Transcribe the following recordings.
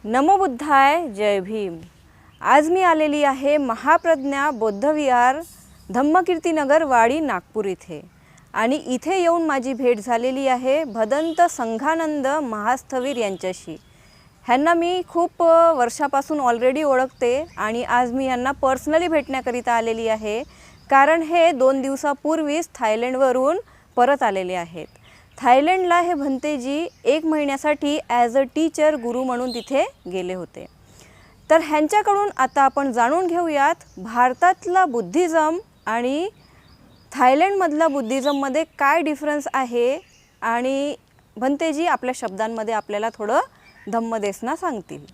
नमो बुद्धाय, जय भीम। आज मी आलेली आहे महाप्रज्ञा बौद्धविहार धम्मकीर्तिनगर वाडी नागपूर इथे आणि इथे येऊन माझी भेट झालेली आहे भदंत संघानंद महास्थवीर यांच्याशी। ह्यांना मी खूप वर्षापासून ऑलरेडी ओळखते आणि आज मी यांना पर्सनली भेटण्याकरिता आलेली आहे, कारण हे 2 दिवसापूर्वीच थायलंडवरून परत आलेले आहेत। थायलंडला हे भंतेजी 1 महिन्यासाठी ॲज अ टीचर गुरु म्हणून तिथे गेले होते। तर ह्यांच्याकडून आता आपण जाणून घेऊयात भारतातला बुद्धिझम आणि थायलंडमधला बुद्धिझममध्ये काय डिफरन्स आहे आणि भंतेजी आपल्या शब्दांमध्ये आपल्याला थोडं धम्मदेसना सांगतील।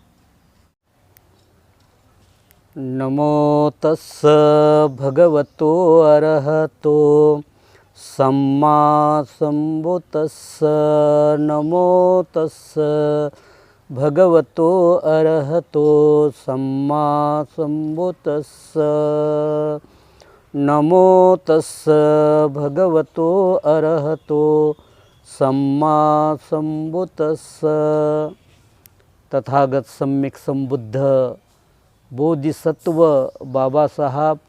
नमो तस्स भगवतो अरहतो सम्मा संबुतस्स। नमो तस्स भगवतो अरहतो सम्मा संबुतस्स। नमो तस्स भगवतो अरहतो सम्मा संबुतस्स। तथागत सम्यक संबुद्ध बोधिसत्व बाबा साहब,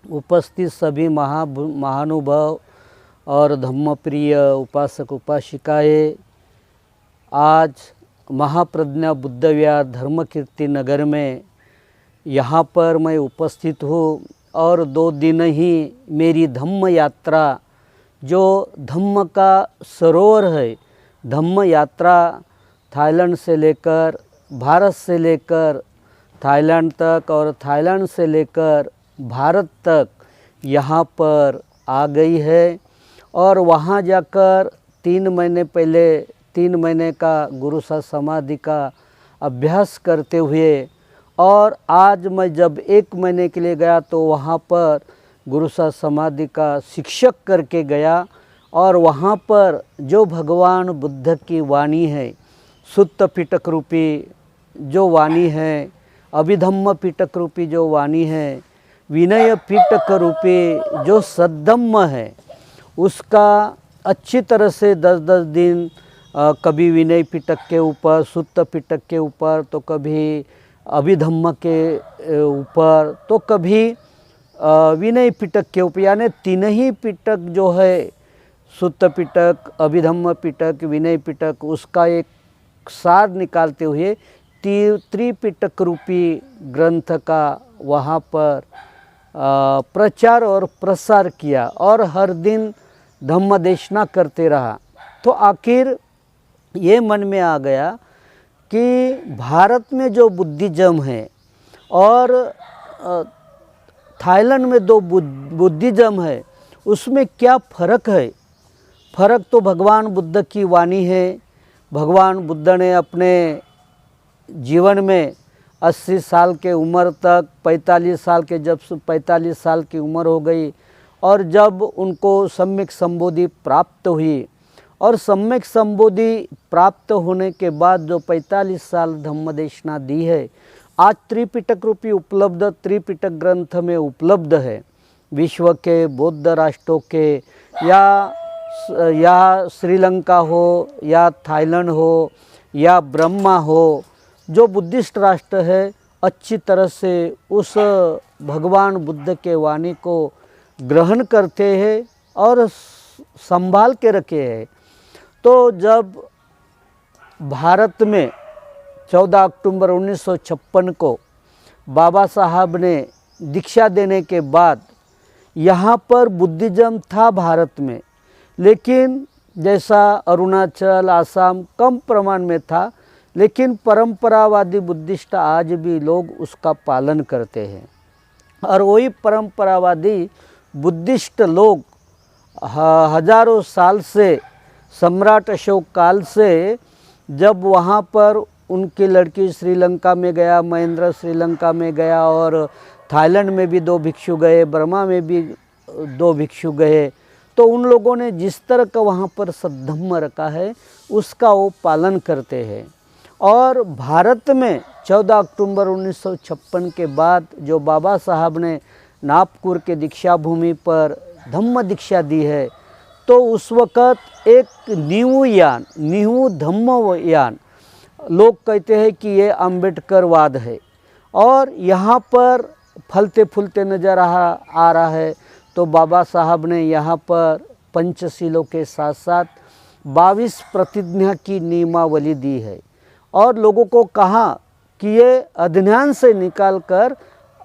उपस्थित सभी महानुभाव और धम्मप्रिय उपासक उपासिकाएं, आज महाप्रज्ञा बुद्धविहार धर्मकीर्ति नगर में यहाँ पर मैं उपस्थित हूँ और 2 दिन ही मेरी धम्म यात्रा, जो धम्म का सरोवर है, धम्म यात्रा थाईलैंड से लेकर भारत से लेकर थाईलैंड तक और थाईलैंड से लेकर भारत तक यहाँ पर आ गई है। और वहाँ जाकर 3 महीने पहले 3 महीने का गुरु सा समाधि का अभ्यास करते हुए, और आज मैं जब 1 महीने के लिए गया तो वहाँ पर गुरु सा समाधि का शिक्षक करके गया। और वहाँ पर जो भगवान बुद्ध की वाणी है, सुत्त पिटक रूपी जो वाणी है, अभिधम्म पिटक रूपी जो वाणी है, विनय पिटक रूपी जो सद्धम्म है, उसका अच्छी तरह से 10-10 दिन कभी विनय पिटक के ऊपर, सुत्त पिटक के ऊपर, तो कभी अभिधम्म के ऊपर, तो कभी विनय पिटक के ऊपर, यानी 3 ही पिटक जो है, सुत्त पिटक, अभिधम्म पिटक, विनय पिटक, उसका एक सार निकालते हुए त्रिपिटक रूपी ग्रंथ का वहाँ पर प्रचार और प्रसार किया और हर दिन धम्मदेशना करते रहा। तो आखिर ये मन में आ गया कि भारत में जो बुद्धिज़्म है और थाईलैंड में जो बुद्धिज़्म है, उसमें क्या फ़र्क है। फ़र्क तो भगवान बुद्ध की वाणी है। भगवान बुद्ध ने अपने जीवन में 80 साल के उम्र तक 45 साल के, जब 45 साल की उम्र हो गई और जब उनको सम्यक संबोधि प्राप्त हुई, और सम्यक संबोधि प्राप्त होने के बाद जो 45 साल धम्मदेशना दी है, आज त्रिपिटक रूपी उपलब्ध, त्रिपिटक ग्रंथ में उपलब्ध है। विश्व के बौद्ध राष्ट्रों के, या श्रीलंका हो, या थाईलैंड हो, या ब्रह्मा हो, जो बुद्धिस्ट राष्ट्र है, अच्छी तरह से उस भगवान बुद्ध के वाणी को ग्रहण करते हैं और संभाल के रखे हैं। तो जब भारत में 14 अक्टूबर 1956 को बाबा साहब ने दीक्षा देने के बाद यहाँ पर बुद्धिज़्म था भारत में, लेकिन जैसा अरुणाचल, आसाम कम प्रमाण में था, लेकिन परंपरावादी बुद्धिस्ट आज भी लोग उसका पालन करते हैं। और वही परंपरावादी बुद्धिस्ट लोग हजारों साल से, सम्राट अशोक काल से, जब वहाँ पर उनकी लड़की श्रीलंका में गया, महेंद्र श्रीलंका में गया, और थाईलैंड में भी 2 भिक्षु गए, बर्मा में भी 2 भिक्षु गए, तो उन लोगों ने जिस तरह का वहाँ पर सद्धम्म रखा है, उसका वो पालन करते हैं। और भारत में 14 अक्टूबर 1956 के बाद जो बाबा साहब ने नागपुर के दीक्षा भूमि पर धम्म दीक्षा दी है, तो उस वक़्त एक न्यू धम्मयान लोग कहते हैं कि ये अम्बेडकरवाद है। और यहाँ पर फलते फूलते नज़र आ रहा है। तो बाबा साहब ने यहाँ पर पंचशीलों के साथ साथ 22 प्रतिज्ञा की नियमावली दी है और लोगों को कहा कि ये अज्ञान से निकालकर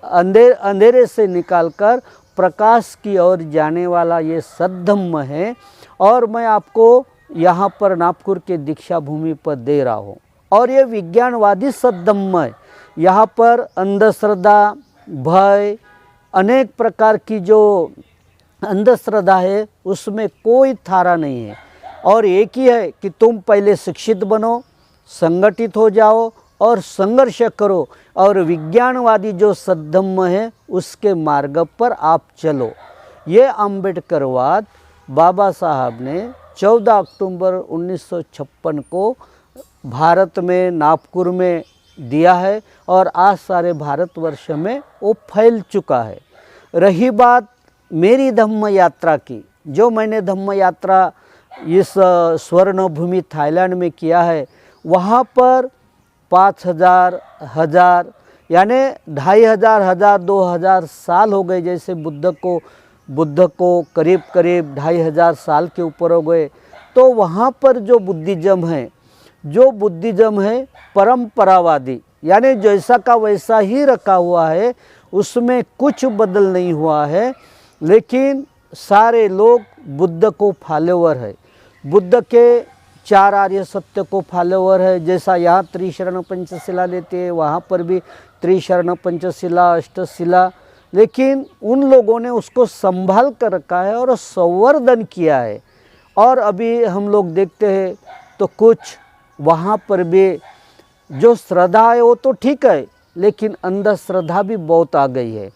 अंधेरे से निकालकर प्रकाश की ओर जाने वाला ये सद्धम्म है। और मैं आपको यहाँ पर नागपुर के दीक्षा भूमि पर दे रहा हूँ। और ये विज्ञानवादी सद्धम्म है। यहाँ पर अंधश्रद्धा, भय, अनेक प्रकार की जो अंधश्रद्धा है उसमें कोई थारा नहीं है। और एक ही है कि तुम पहले शिक्षित बनो, संगठित हो जाओ और संघर्ष करो और विज्ञानवादी जो सद्धम्म है उसके मार्ग पर आप चलो। ये अम्बेडकरवाद बाबा साहब ने 14 अक्टूबर 1956 को भारत में नागपुर में दिया है और आज सारे भारतवर्ष में वो फैल चुका है। रही बात मेरी धम्म यात्रा की, जो मैंने धम्म यात्रा इस स्वर्ण भूमि थाईलैंड में किया है, वहाँ पर 5000 हजार यानी 2500 2000 साल हो गए। जैसे बुद्ध को करीब 2500 साल के ऊपर हो गए। तो वहाँ पर जो बुद्धिज़्म है परंपरावादी, यानी जैसा का वैसा ही रखा हुआ है, उसमें कुछ बदल नहीं हुआ है। लेकिन सारे लोग बुद्ध को फॉलोवर है, बुद्ध के 4 आर्य सत्य को फॉलोवर है। जैसा यहाँ त्रिशरण पंचशिला लेते हैं, वहाँ पर भी त्रिशरण पंचशिला अष्टशिला, लेकिन उन लोगों ने उसको संभाल कर रखा है और संवर्धन किया है। और अभी हम लोग देखते हैं तो कुछ वहाँ पर भी जो श्रद्धा है वो तो ठीक है, लेकिन अंधश्रद्धा भी बहुत आ गई है।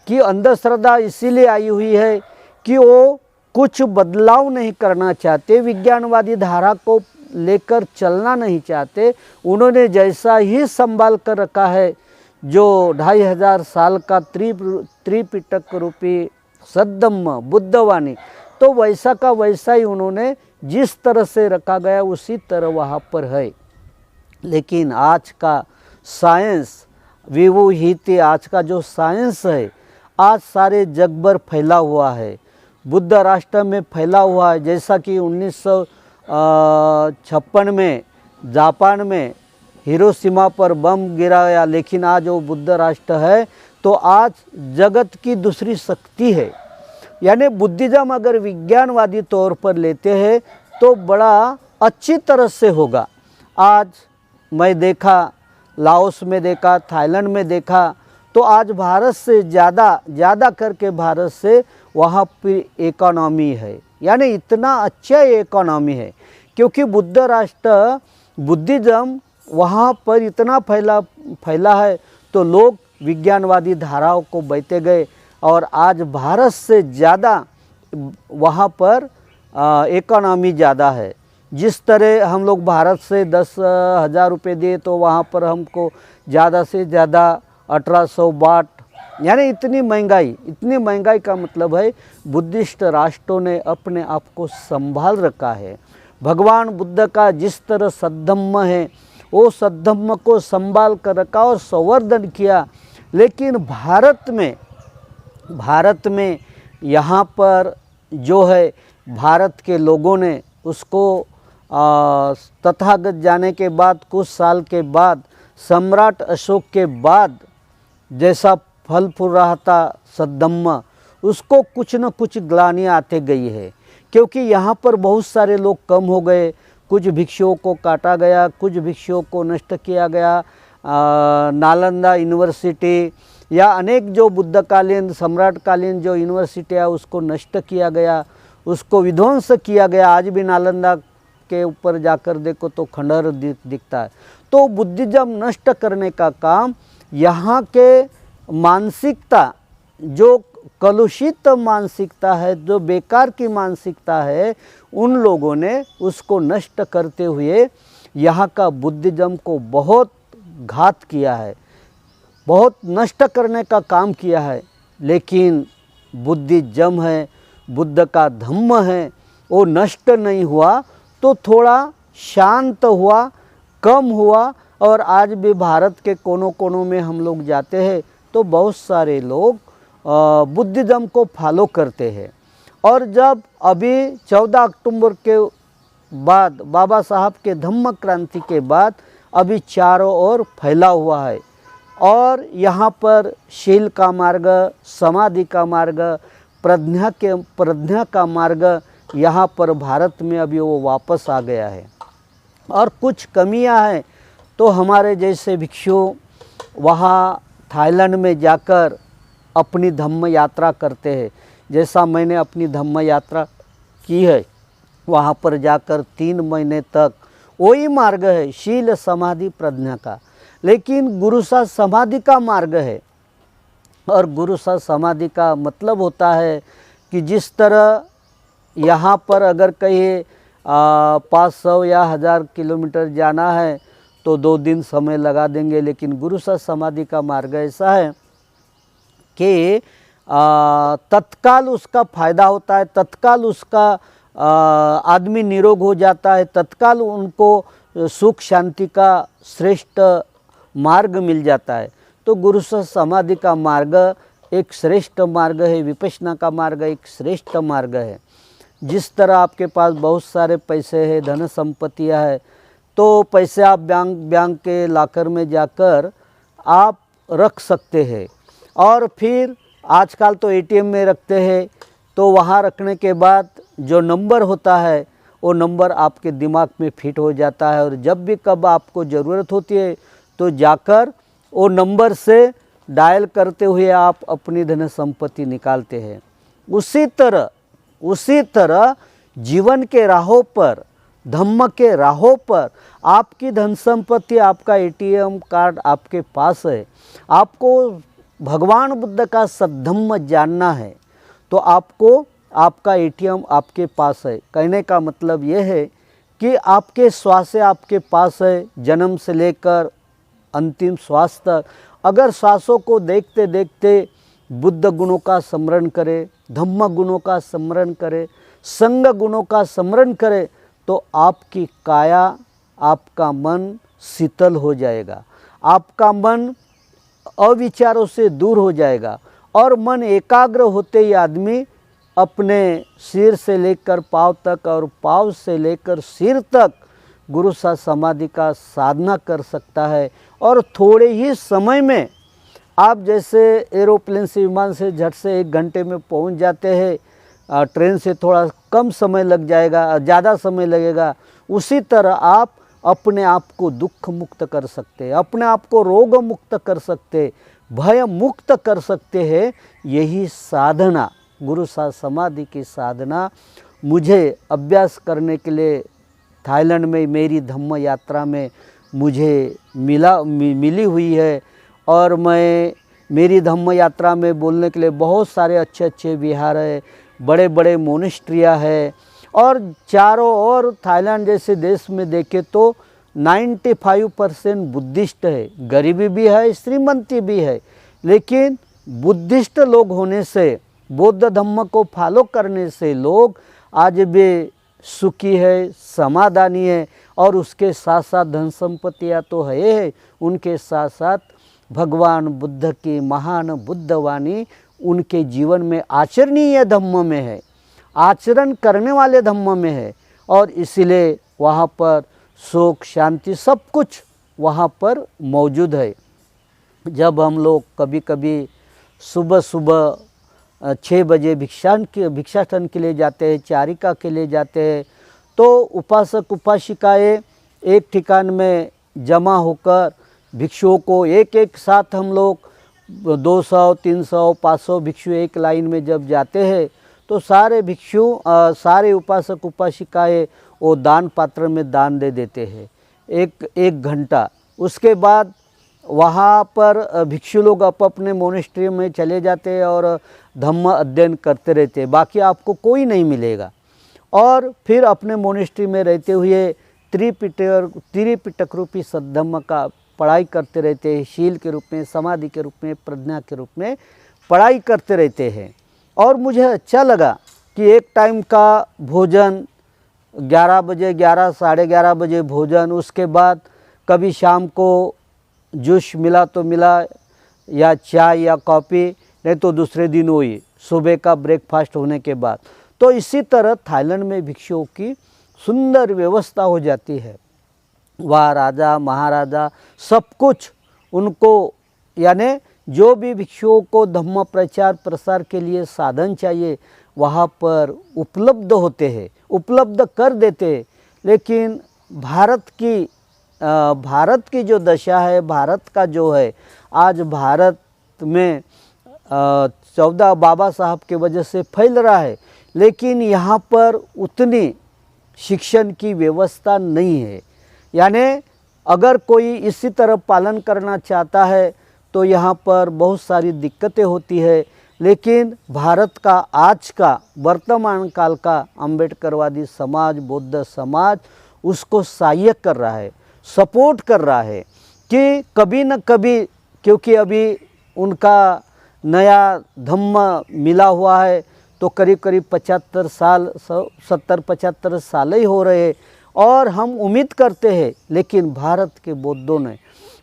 कि अंधश्रद्धा इसीलिए आई हुई है कि वो कुछ बदलाव नहीं करना चाहते, विज्ञानवादी धारा को लेकर चलना नहीं चाहते। उन्होंने जैसा ही संभाल कर रखा है, जो 2500 साल का त्रिपिटक रूपी सद्धम्म बुद्धवाणी, तो वैसा का वैसा ही उन्होंने जिस तरह से रखा गया उसी तरह वहाँ पर है। लेकिन आज का साइंस विवोहित, आज का जो साइंस है आज सारे जग भर फैला हुआ है, बुद्ध राष्ट्र में फैला हुआ है। जैसा कि 1956 में जापान में हिरोशिमा पर बम गिराया, लेकिन आज वो बुद्ध राष्ट्र है तो आज जगत की दूसरी शक्ति है। यानी बुद्धिज़्म अगर विज्ञानवादी तौर पर लेते हैं तो बड़ा अच्छी तरह से होगा। आज मैं देखा, लाओस में देखा, थाईलैंड में देखा, तो आज भारत से ज़्यादा करके भारत से वहाँ पर इकोनॉमी है। यानी इतना अच्छा इकोनॉमी है क्योंकि बुद्ध राष्ट्र बुद्धिज़्म वहाँ पर इतना फैला है तो लोग विज्ञानवादी धाराओं को बहते गए और आज भारत से ज़्यादा वहाँ पर इकोनॉमी ज़्यादा है। जिस तरह हम लोग भारत से 10,000 रुपये दिए तो वहाँ पर हमको ज़्यादा से ज़्यादा 1800 बाट, यानी इतनी महंगाई का मतलब है बुद्धिस्ट राष्ट्रों ने अपने आप को संभाल रखा है। भगवान बुद्ध का जिस तरह सद्धम्म है वो सद्धम्म को संभाल कर रखा और संवर्धन किया। लेकिन भारत में यहाँ पर जो है भारत के लोगों ने उसको तथागत जाने के बाद कुछ साल के बाद सम्राट अशोक के बाद जैसा फल फूल रहा था सद्धम्म, उसको कुछ न कुछ ग्लानियाँ आते गई है। क्योंकि यहाँ पर बहुत सारे लोग कम हो गए, कुछ भिक्षुओं को काटा गया, कुछ भिक्षुओं को नष्ट किया गया। नालंदा यूनिवर्सिटी या अनेक जो बुद्धकालीन सम्राटकालीन जो यूनिवर्सिटी है उसको नष्ट किया गया, उसको विध्वंस किया गया। आज भी नालंदा के ऊपर जाकर देखो तो खंडहर दिखता है। तो बुद्धिज़्म नष्ट करने का काम यहाँ के मानसिकता, जो कलुषित मानसिकता है, जो बेकार की मानसिकता है, उन लोगों ने उसको नष्ट करते हुए यहाँ का बुद्धिज़्म को बहुत घात किया है, बहुत नष्ट करने का काम किया है। लेकिन बुद्धिज़्म है, बुद्ध का धम्म है, वो नष्ट नहीं हुआ तो थोड़ा शांत हुआ, कम हुआ। और आज भी भारत के कोनों कोनों में हम लोग जाते हैं तो बहुत सारे लोग बुद्धिज़्म को फॉलो करते हैं। और जब अभी 14 अक्टूबर के बाद, बाबा साहब के धम्म क्रांति के बाद अभी चारों ओर फैला हुआ है। और यहाँ पर शील का मार्ग, समाधि का मार्ग, प्रज्ञा का मार्ग यहाँ पर भारत में अभी वो वापस आ गया है। और कुछ कमियां हैं तो हमारे जैसे भिक्षु वहाँ थाईलैंड में जाकर अपनी धम्म यात्रा करते हैं। जैसा मैंने अपनी धम्म यात्रा की है, वहाँ पर जाकर 3 महीने तक वही मार्ग है शील समाधि प्रज्ञा का, लेकिन गुरु सा समाधि का मार्ग है। और गुरु सा समाधि का मतलब होता है कि जिस तरह यहाँ पर अगर कहीं 500 या 1000 किलोमीटर जाना है तो 2 दिन समय लगा देंगे, लेकिन गुरु सा समाधि का मार्ग ऐसा है कि तत्काल उसका फ़ायदा होता है, तत्काल उसका आदमी निरोग हो जाता है, तत्काल उनको सुख शांति का श्रेष्ठ मार्ग मिल जाता है। तो गुरु सा समाधि का मार्ग एक श्रेष्ठ मार्ग है, विपश्यना का मार्ग एक श्रेष्ठ मार्ग है। जिस तरह आपके पास बहुत सारे पैसे हैं, धन संपत्तियाँ है, तो पैसे आप बैंक के लॉकर में जाकर आप रख सकते हैं। और फिर आजकल तो एटीएम में रखते हैं, तो वहाँ रखने के बाद जो नंबर होता है वो नंबर आपके दिमाग में फिट हो जाता है। और जब भी कब आपको ज़रूरत होती है तो जाकर वो नंबर से डायल करते हुए आप अपनी धन संपत्ति निकालते हैं। उसी तरह जीवन के राहों पर, धम्म के राहों पर आपकी धन संपत्ति, आपका एटीएम कार्ड आपके पास है। आपको भगवान बुद्ध का सद्धम्म जानना है तो आपको आपका एटीएम आपके पास है। कहने का मतलब ये है कि आपके श्वास आपके पास है, जन्म से लेकर अंतिम श्वास तक। अगर श्वासों को देखते देखते बुद्ध गुणों का स्मरण करे, धम्म गुणों का स्मरण करे, संग गुणों का स्मरण करे, तो आपकी काया, आपका मन शीतल हो जाएगा, आपका मन अविचारों से दूर हो जाएगा। और मन एकाग्र होते ही आदमी अपने सिर से लेकर पाँव तक और पाँव से लेकर सिर तक गुरु सा समाधि का साधना कर सकता है। और थोड़े ही समय में आप जैसे एरोप्लेन से, विमान से झट से 1 घंटे में पहुंच जाते हैं, ट्रेन से थोड़ा कम समय लग जाएगा, ज़्यादा समय लगेगा, उसी तरह आप अपने आप को दुख मुक्त कर सकते हैं, अपने आप को रोग मुक्त कर सकते, भय मुक्त कर सकते हैं। यही साधना, गुरु सा समाधि की साधना मुझे अभ्यास करने के लिए थाईलैंड में मेरी धम्म यात्रा में मुझे मिली हुई है। और मैं मेरी धम्म यात्रा में बोलने के लिए बहुत सारे अच्छे अच्छे विहार है, बड़े बड़े मोनेस्ट्रियाँ है। और चारों ओर थाईलैंड जैसे देश में देखे तो 95% बुद्धिस्ट है, गरीबी भी है, श्रीमंती भी है, लेकिन बुद्धिस्ट लोग होने से, बौद्ध धम्म को फॉलो करने से लोग आज भी सुखी है, समाधानी है। और उसके साथ साथ धन संपत्तियाँ तो है, उनके साथ साथ भगवान बुद्ध की महान बुद्धवाणी उनके जीवन में आचरणीय धम्म में है, आचरण करने वाले धम्म में है। और इसलिए वहाँ पर सुख शांति सब कुछ वहाँ पर मौजूद है। जब हम लोग कभी कभी सुबह सुबह 6 बजे भिक्षाटन के लिए जाते हैं, चारिका के लिए जाते हैं, तो उपासक उपासिकाएँ एक ठिकान में जमा होकर भिक्षुओं को एक साथ हम लोग 200, 300, 500 भिक्षु एक लाइन में जब जाते हैं तो सारे भिक्षु, सारे उपासक उपासिकाएँ वो दान पात्र में दान दे देते हैं एक घंटा। उसके बाद वहाँ पर भिक्षु लोग अपने मोनेस्ट्री में चले जाते हैं और धम्म अध्ययन करते रहते हैं, बाकी आपको कोई नहीं मिलेगा। और फिर अपने मोनेस्ट्री में रहते हुए त्रिपिटक रूपी सद्धम्म का पढ़ाई करते रहते हैं, शील के रूप में, समाधि के रूप में, प्रज्ञा के रूप में पढ़ाई करते रहते हैं। और मुझे अच्छा लगा कि एक टाइम का भोजन 11 बजे, 11 साढ़े 11 बजे भोजन, उसके बाद कभी शाम को जूस मिला तो मिला, या चाय या कॉफ़ी, नहीं तो दूसरे दिन वही सुबह का ब्रेकफास्ट होने के बाद। तो इसी तरह थाईलैंड में भिक्षुओं की सुंदर व्यवस्था हो जाती है। वहाँ राजा महाराजा सब कुछ उनको, यानी जो भी भिक्षुओं को धम्म प्रचार प्रसार के लिए साधन चाहिए वहाँ पर उपलब्ध होते हैं, उपलब्ध कर देते हैं। लेकिन भारत की जो दशा है, भारत का जो है, आज भारत में 14 बाबा साहब के वजह से फैल रहा है, लेकिन यहाँ पर उतनी शिक्षण की व्यवस्था नहीं है। यानी अगर कोई इसी तरह पालन करना चाहता है तो यहाँ पर बहुत सारी दिक्कतें होती है। लेकिन भारत का आज का वर्तमान काल का अम्बेडकरवादी समाज, बौद्ध समाज उसको सहायक कर रहा है, सपोर्ट कर रहा है कि कभी न कभी, क्योंकि अभी उनका नया धम्म मिला हुआ है तो करीब करीब 75 साल, 70-75 साल ही हो रहे हैं। और हम उम्मीद करते हैं, लेकिन भारत के बौद्धों ने,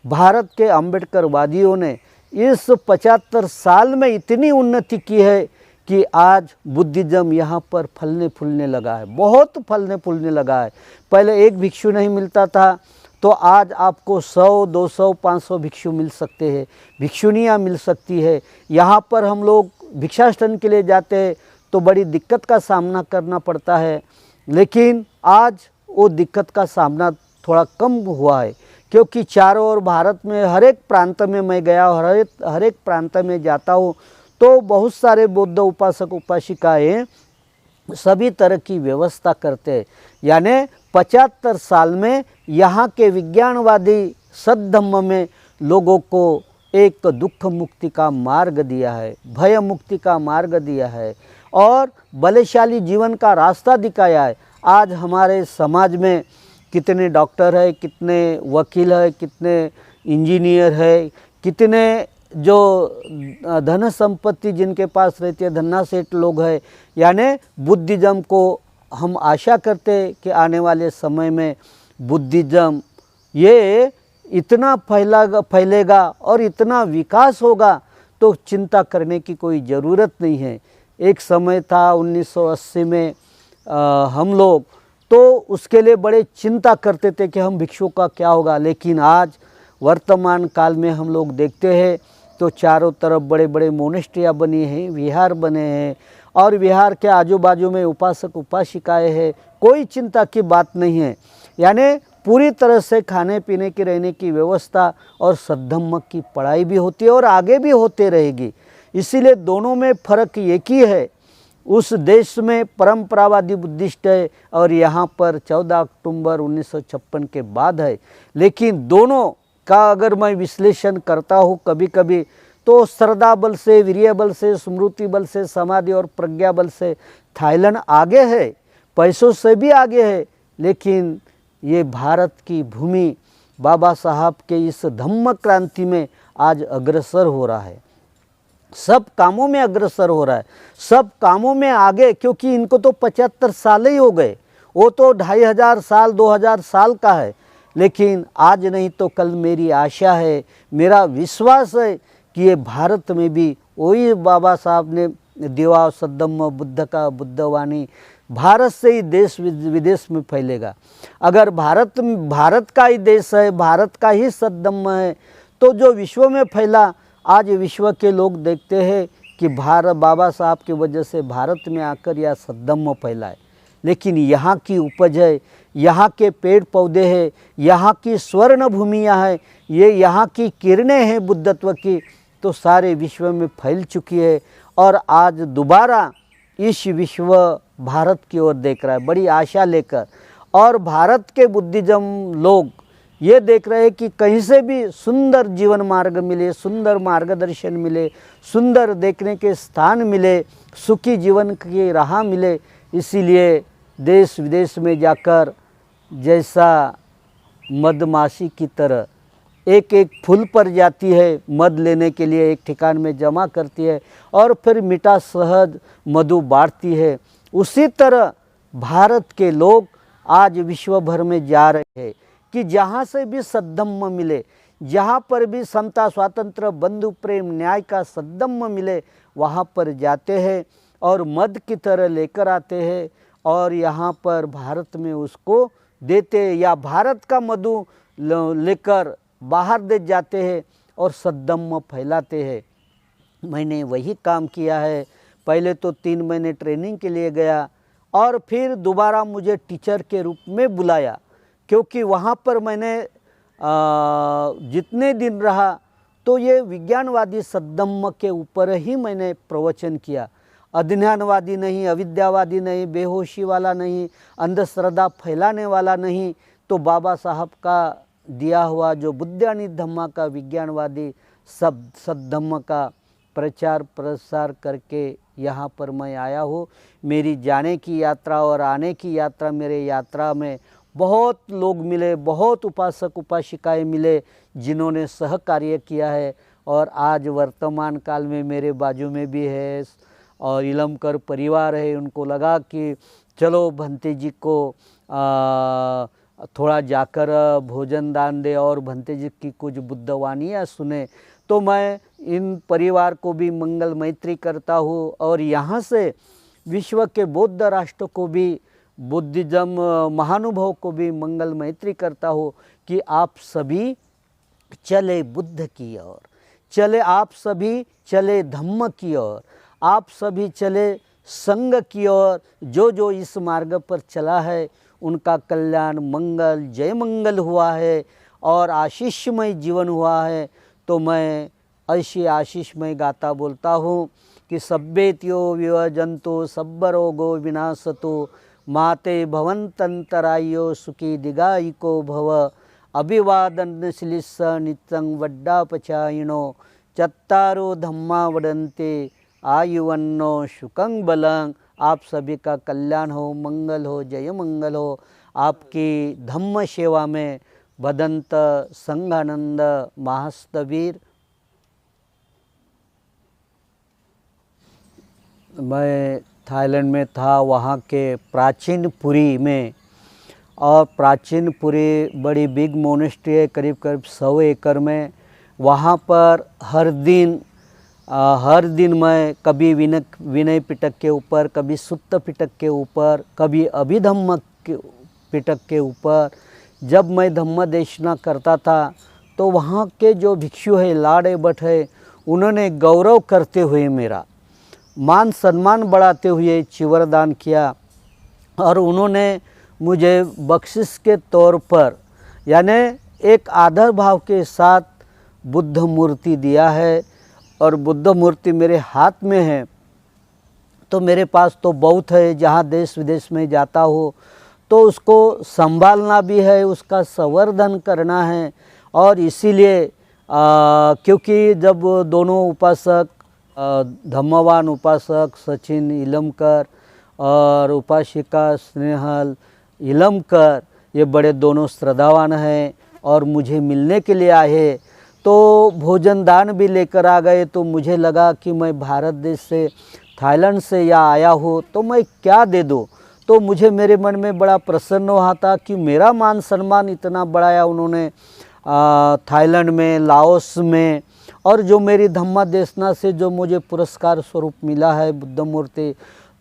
भारत के अम्बेडकरवादियों ने इस 75 साल में इतनी उन्नति की है कि आज बुद्धिज़्म यहाँ पर फलने फूलने लगा है, बहुत फलने फूलने लगा है। पहले एक भिक्षु नहीं मिलता था, तो आज आपको 100, 200, 500 भिक्षु मिल सकते हैं, भिक्षुनियाँ मिल सकती है। यहाँ पर हम लोग भिक्षाटन के लिए जाते हैं तो बड़ी दिक्कत का सामना करना पड़ता है, लेकिन आज वो दिक्कत का सामना थोड़ा कम हुआ है, क्योंकि चारों ओर भारत में हर एक प्रांत में मैं गया, हर एक प्रांत में जाता हूँ तो बहुत सारे बौद्ध उपासक उपासिकाएँ सभी तरह की व्यवस्था करते हैं। यानी 75 साल में यहाँ के विज्ञानवादी सद्धम्म में लोगों को एक दुख मुक्ति का मार्ग दिया है, भय मुक्ति का मार्ग दिया है और बलशाली जीवन का रास्ता दिखाया है। आज हमारे समाज में कितने डॉक्टर है, कितने वकील है, कितने इंजीनियर है, कितने जो धन संपत्ति जिनके पास रहती है, धन्ना सेठ लोग है। यानी बुद्धिज़्म को हम आशा करते हैं कि आने वाले समय में बुद्धिज़्म ये इतना फैलेगा और इतना विकास होगा तो चिंता करने की कोई ज़रूरत नहीं है। एक समय था 1980 में हम लोग तो उसके लिए बड़े चिंता करते थे कि हम भिक्षुओं का क्या होगा, लेकिन आज वर्तमान काल में हम लोग देखते हैं तो चारों तरफ बड़े बड़े मोनेस्ट्रियाँ बनी हैं, विहार बने हैं और विहार के आजू बाजू में उपासक उपासिकाएँ हैं। कोई चिंता की बात नहीं है। यानी पूरी तरह से खाने पीने की, रहने की व्यवस्था और सद्धम्म की पढ़ाई भी होती है और आगे भी होते रहेगी। इसीलिए दोनों में फ़र्क एक ही है। उस देश में परंपरावादी बुद्धिस्ट है और यहाँ पर 14 अक्टूबर 1956 के बाद है। लेकिन दोनों का अगर मैं विश्लेषण करता हूँ कभी कभी तो श्रद्धा बल से, वीर्य बल से, स्मृति बल से, समाधि और प्रज्ञा बल से थाईलैंड आगे है, पैसों से भी आगे है। लेकिन ये भारत की भूमि बाबा साहब के इस धम्म क्रांति में आज अग्रसर हो रहा है, सब कामों में अग्रसर हो रहा है, सब कामों में आगे। क्योंकि इनको तो 75 साल ही हो गए, वो तो 2500 साल 2000 साल का है। लेकिन आज नहीं तो कल मेरी आशा है, मेरा विश्वास है कि ये भारत में भी वही बाबा साहब ने दिवा सद्धम्म बुद्ध का बुद्धवाणी भारत से ही देश विदेश में फैलेगा। अगर भारत का ही देश है, भारत का ही सद्धम्म है तो जो विश्व में फैला, आज विश्व के लोग देखते हैं कि भारत बाबा साहब की वजह से भारत में आकर यह सद्धम्म फैला है। लेकिन यहाँ की उपज है, यहाँ के पेड़ पौधे हैं, यहाँ की स्वर्ण भूमियाँ हैं, ये यहाँ की किरणें हैं बुद्धत्व की, तो सारे विश्व में फैल चुकी है। और आज दोबारा इस विश्व भारत की ओर देख रहा है बड़ी आशा लेकर। और भारत के बुद्धिज़्म लोग ये देख रहे हैं कि कहीं से भी सुंदर जीवन मार्ग मिले, सुंदर मार्गदर्शन मिले, सुंदर देखने के स्थान मिले, सुखी जीवन की राह मिले। इसीलिए देश विदेश में जाकर जैसा मधमाशी की तरह एक एक फूल पर जाती है, मध लेने के लिए एक ठिकान में जमा करती है और फिर मीठा शहद मधु बांटती है, उसी तरह भारत के लोग आज विश्व भर में जा रहे हैं कि जहाँ से भी सद्धम्म मिले, जहाँ पर भी समता स्वातंत्र बंधु प्रेम न्याय का सद्धम्म मिले, वहाँ पर जाते हैं और मद की तरह लेकर आते हैं और यहाँ पर भारत में उसको देते हैं, या भारत का मधु लेकर बाहर दे जाते हैं और सद्धम्म फैलाते हैं। मैंने वही काम किया है। पहले तो 3 महीने ट्रेनिंग के लिए गया और फिर दोबारा मुझे टीचर के रूप में बुलाया, क्योंकि वहाँ पर मैंने जितने दिन रहा तो ये विज्ञानवादी सद्धम्म के ऊपर ही मैंने प्रवचन किया। अज्ञानवादी नहीं, अविद्यावादी नहीं, बेहोशी वाला नहीं, अंधश्रद्धा फैलाने वाला नहीं। तो बाबा साहब का दिया हुआ जो बुद्धानी धम्मा का विज्ञानवादी सद्धम्म का प्रचार प्रसार करके यहाँ पर मैं आया हूँ। मेरी जाने की यात्रा और आने की यात्रा, मेरे यात्रा में बहुत लोग मिले, बहुत उपासक उपासिकाएँ मिले जिन्होंने सहकार्य किया है। और आज वर्तमान काल में मेरे बाजू में भी है और इलमकर परिवार है। उनको लगा कि चलो भंते जी को थोड़ा जाकर भोजन दान दे और भंते जी की कुछ बुद्धवाणियाँ सुने। तो मैं इन परिवार को भी मंगल मैत्री करता हूँ और यहाँ से विश्व के बौद्ध राष्ट्र को भी, बुद्धिज्म महानुभव को भी मंगल मैत्री करता हूँ कि आप सभी चले बुद्ध की ओर, चले आप सभी चले धम्म की ओर, आप सभी चले संग की ओर। जो जो इस मार्ग पर चला है उनका कल्याण, मंगल, जय मंगल हुआ है और आशीषमय जीवन हुआ है। तो मैं ऐसी आशीषमय गाता बोलता हूँ कि सभ्येत्यो विवजंतो सब्ब रोगो विनाशतो माते भवन्तन्तरायो सुखी दिगायिको भव अभिवादनशीलिस्स नित्यं वड्डापचायिनो चत्तारो धम्मा वदन्ते आयुवन्नो सुखं बलं। आप सभी का कल्याण हो, मंगल हो, जय मंगल हो। आपकी धम्म सेवा में भदंत संघानंद महास्तवीर। मैं थाईलैंड में था, वहाँ के प्राचीन पुरी में, और प्राचीन पुरी बड़ी बिग मोनेस्ट्री है, करीब करीब 100 एकड़ में। वहाँ पर हर दिन मैं कभी विनय पिटक के ऊपर, कभी सुत्त पिटक के ऊपर, कभी अभिधम्म पिटक के ऊपर जब मैं धम्म देशना करता था तो वहाँ के जो भिक्षु है, लाड़े भट्ट है, उन्होंने गौरव करते हुए मेरा मान सम्मान बढ़ाते हुए चिवरदान किया और उन्होंने मुझे बख्शिश के तौर पर, यानी एक आदर भाव के साथ बुद्ध मूर्ति दिया है। और बुद्ध मूर्ति मेरे हाथ में है तो मेरे पास तो बहुत है, जहाँ देश विदेश में जाता हो तो उसको संभालना भी है, उसका संवर्धन करना है। और इसीलिए क्योंकि जब दोनों उपासक, धम्मवान उपासक सचिन इलमकर और उपासिका स्नेहल इलमकर, ये बड़े दोनों श्रद्धावान हैं और मुझे मिलने के लिए आए, तो भोजन दान भी लेकर आ गए। तो मुझे लगा कि मैं भारत देश से, थाईलैंड से यहाँ आया हूँ तो मैं क्या दे दूँ। तो मुझे मेरे मन में बड़ा प्रसन्न हुआ था कि मेरा मान सम्मान इतना बढ़ाया उन्होंने थाईलैंड में, लाओस में। और जो मेरी धम्मा देशना से जो मुझे पुरस्कार स्वरूप मिला है बुद्ध मूर्ति,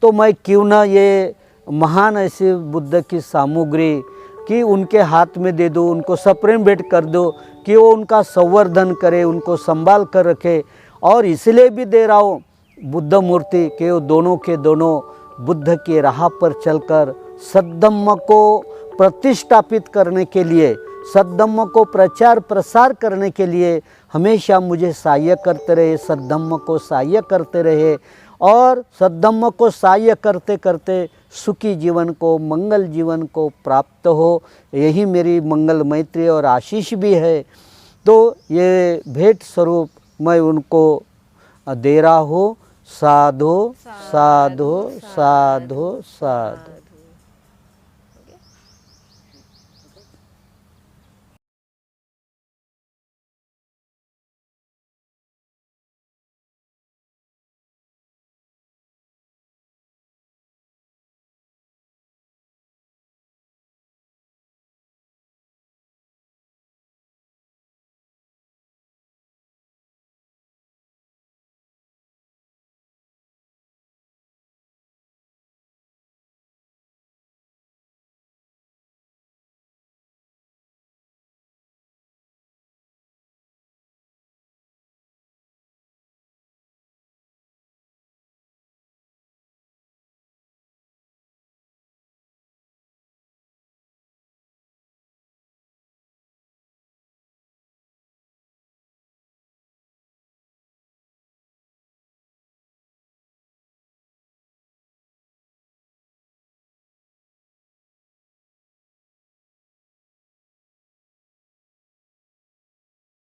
तो मैं क्यों ना ये महान ऐसे बुद्ध की सामग्री कि उनके हाथ में दे दो, उनको सप्रेम भेंट कर दो कि वो उनका संवर्धन करे, उनको संभाल कर रखे। और इसलिए भी दे रहा हूँ बुद्ध मूर्ति कि वो दोनों के दोनों बुद्ध के राह पर चलकर सद्धम्म को प्रतिष्ठापित करने के लिए, सद्धम्म को प्रचार प्रसार करने के लिए हमेशा मुझे सहाय्य करते रहे, सद्धम्म को सहाय्य करते रहे। और सद्धम्म को सहाय्य करते करते सुखी जीवन को, मंगल जीवन को प्राप्त हो, यही मेरी मंगल मैत्री और आशीष भी है। तो ये भेंट स्वरूप मैं उनको दे रहा हूँ। साधु साधु साधु साधु।